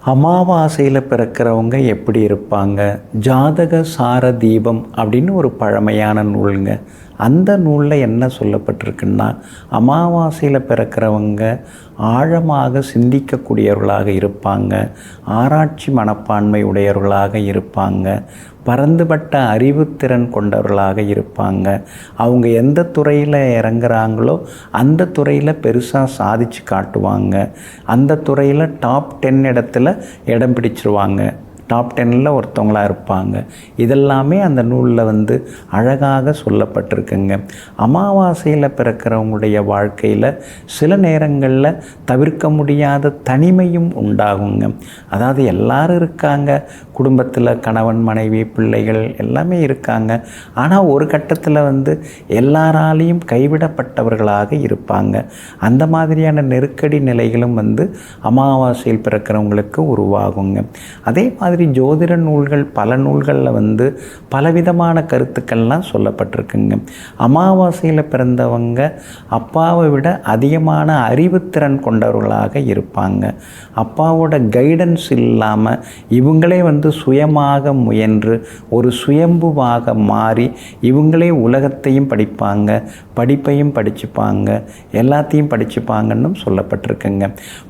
அமாவாசையில் பிறக்கிறவங்க எப்படி இருப்பாங்க? ஜாதக சார தீபம் அப்படின்னு ஒரு பழமையான நூலுங்க. அந்த நூலில் என்ன சொல்லப்பட்டிருக்குன்னா, அமாவாசையில் பிறக்கிறவங்க ஆழமாக சிந்திக்கக்கூடியவர்களாக இருப்பாங்க, ஆராய்ச்சி மனப்பான்மை உடையவர்களாக இருப்பாங்க, பரந்துபட்ட அறிவுத்திறன் கொண்டவர்களாக இருப்பாங்க. அவங்க எந்த துறையில் இறங்குறாங்களோ அந்த துறையில் பெருசாக சாதித்து காட்டுவாங்க. அந்த துறையில் டாப் 10 இடத்துல இடம் பிடிச்சிருவாங்க. டாப் 10ல் ஒருத்தவங்களாக இருப்பாங்க. இதெல்லாமே அந்த நூலில் அழகாக சொல்லப்பட்டிருக்குங்க. அமாவாசையில் பிறக்கிறவங்களுடைய வாழ்க்கையில் சில நேரங்களில் தவிர்க்க முடியாத தனிமையும் உண்டாகுங்க. அதாவது எல்லாரும் இருக்காங்க, குடும்பத்தில் கணவன் மனைவி பிள்ளைகள் எல்லாமே இருக்காங்க. ஆனால் ஒரு கட்டத்தில் எல்லாராலையும் கைவிடப்பட்டவர்களாக இருப்பாங்க. அந்த மாதிரியான நெருக்கடி நிலைகளும் அமாவாசையில் பிறக்கிறவங்களுக்கு உருவாகுங்க. அதே மாதிரி ஜோதிட நூல்கள் பல நூல்களில் பலவிதமான கருத்துக்கள்லாம் சொல்லப்பட்டிருக்குங்க. அமாவாசையில் பிறந்தவங்க அப்பாவை விட அதிகமான அறிவுத்திறன் கொண்டவர்களாக இருப்பாங்க. அப்பாவோட கைடன்ஸ் இல்லாமல் இவங்களே சுயமாக முயன்று ஒரு சுயம்புவாக மாறி இவங்களே உலகத்தையும் படிப்பாங்க, படிப்பையும் படிச்சுப்பாங்க, எல்லாத்தையும் படிச்சுப்பாங்கன்னு சொல்லப்பட்டிருக்குங்க.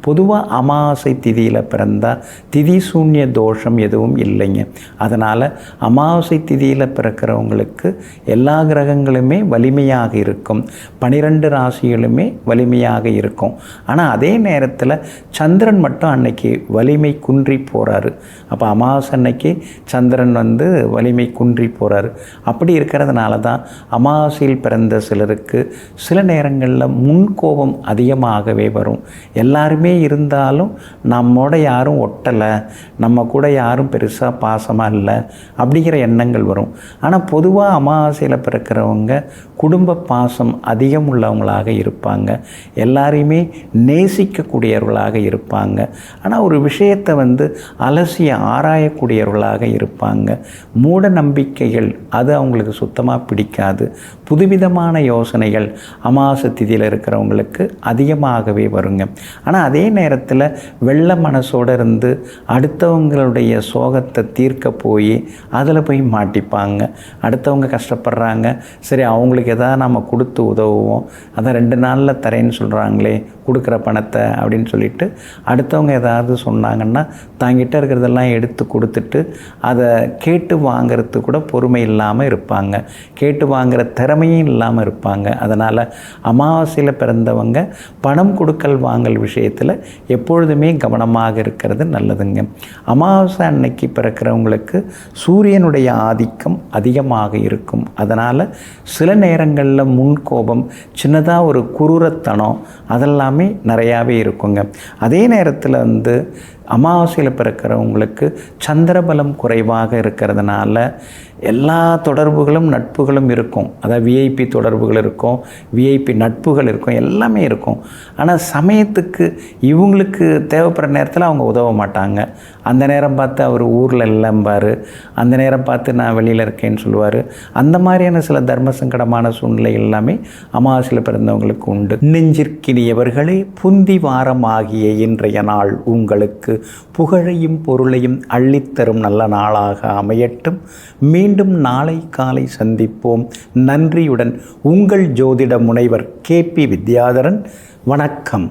பொதுவாக அமாவாசை திதியில் பிறந்தால் திதி சூன்ய தோஷம் எதுவும் இல்லைங்க. அதனால் அமாவாசை திதியில் பிறக்கிறவங்களுக்கு எல்லா கிரகங்களுமே வலிமையாக இருக்கும், 12 ராசிகளுமே வலிமையாக இருக்கும். ஆனால் அதே நேரத்தில் சந்திரன் மட்டும் அன்னைக்கு வலிமை குன்றி போகிறாரு. அப்போ அமாவாசை அன்னைக்கு சந்திரன் வலிமை குன்றி போகிறாரு. அப்படி இருக்கிறதுனால தான் அமாவாசையில் பிறந்த சிலருக்கு சில நேரங்களில் முன்கோபம் அதிகமாகவே வரும். எல்லாருமே இருந்தாலும் நம்மோட யாரும் ஒட்டலை, நம்ம கூட யாரும் பெருசாக பாசமாக இல்லை அப்படிங்கிற எண்ணங்கள் வரும். ஆனால் பொதுவாக அமாவாசையில் பிறக்கிறவங்க குடும்ப பாசம் அதிகம் உள்ளவங்களாக இருப்பாங்க, எல்லாரையுமே நேசிக்கக்கூடியவர்களாக இருப்பாங்க. ஆனால் ஒரு விஷயத்தை அலசி ஆராயக்கூடியவர்களாக இருப்பாங்க. மூட நம்பிக்கைகள் அது அவங்களுக்கு சுத்தமாக பிடிக்காது. புதுவிதமான யோசனைகள் அமாவாசை திதியில் இருக்கிறவங்களுக்கு அதிகமாகவே வருங்க. ஆனால் அதே நேரத்தில் வெள்ள மனசோடு இருந்து அடுத்தவங்களுடைய சோகத்தை தீர்க்க போய் அதில் போய் மாட்டிப்பாங்க. அடுத்தவங்க கஷ்டப்படுறாங்க, சரி அவங்களுக்கு எதாவது நம்ம கொடுத்து உதவுவோம், அதை 2 நாளில் தரேன்னு சொல்கிறாங்களே கொடுக்குற பணத்தை அப்படின்னு சொல்லிட்டு அடுத்தவங்க ஏதாவது சொன்னாங்கன்னா தாங்கிட்ட இருக்கிறதெல்லாம் எடுத்து கொடுத்துட்டு அதை கேட்டு வாங்கிறது கூட பொறுமை இல்லாமல் இருப்பாங்க, கேட்டு வாங்குகிற திறமையும் இல்லாமல் இருப்பாங்க. அதனால் அமாவாசையில் பிறந்தவங்க பணம் கொடுக்கல் வாங்கல் விஷயத்தில் எப்பொழுதுமே கவனமாக இருக்கிறது நல்லதுங்க. அமாவாசை அன்னைக்கு பிறக்கிறவங்களுக்கு சூரியனுடைய ஆதிக்கம் அதிகமாக இருக்கும். அதனால் சில நேரங்களில் முன்கோபம், சின்னதாக ஒரு குரூரத்தனம் அதெல்லாமே நிறையாவே இருக்குங்க. அதே நேரத்தில் அமாவாசையில் பிறக்கிறவங்களுக்கு சந்திரபலம் குறைவாக இருக்கிறதுனால எல்லா தொடர்புகளும் நட்புகளும் இருக்கும். அதாவது விஐபி தொடர்புகள் இருக்கும், விஐபி நட்புகள் இருக்கும், எல்லாமே இருக்கும். ஆனால் சமயத்துக்கு இவங்களுக்கு தேவைப்படுற நேரத்தில் அவங்க உதவ மாட்டாங்க. அந்த நேரம் பார்த்து அவர் ஊரில் இல்லைம்பார், அந்த நேரம் பார்த்து நான் வெளியில் இருக்கேன்னு சொல்லுவார். அந்த மாதிரியான சில தர்ம சங்கடமான சூழ்நிலை எல்லாமே அமாவாசையில் பிறந்தவங்களுக்கு உண்டு. நெஞ்சிற்கினியவர்களே, புந்தி வாரம் ஆகிய இன்றைய நாள் உங்களுக்கு புகழையும் பொருளையும் அள்ளித்தரும் நல்ல நாளாக அமையட்டும். மீண்டும் நாளை காலை சந்திப்போம். நன்றியுடன் உங்கள் ஜோதிட முனைவர் KP வித்யாதரன். வணக்கம்.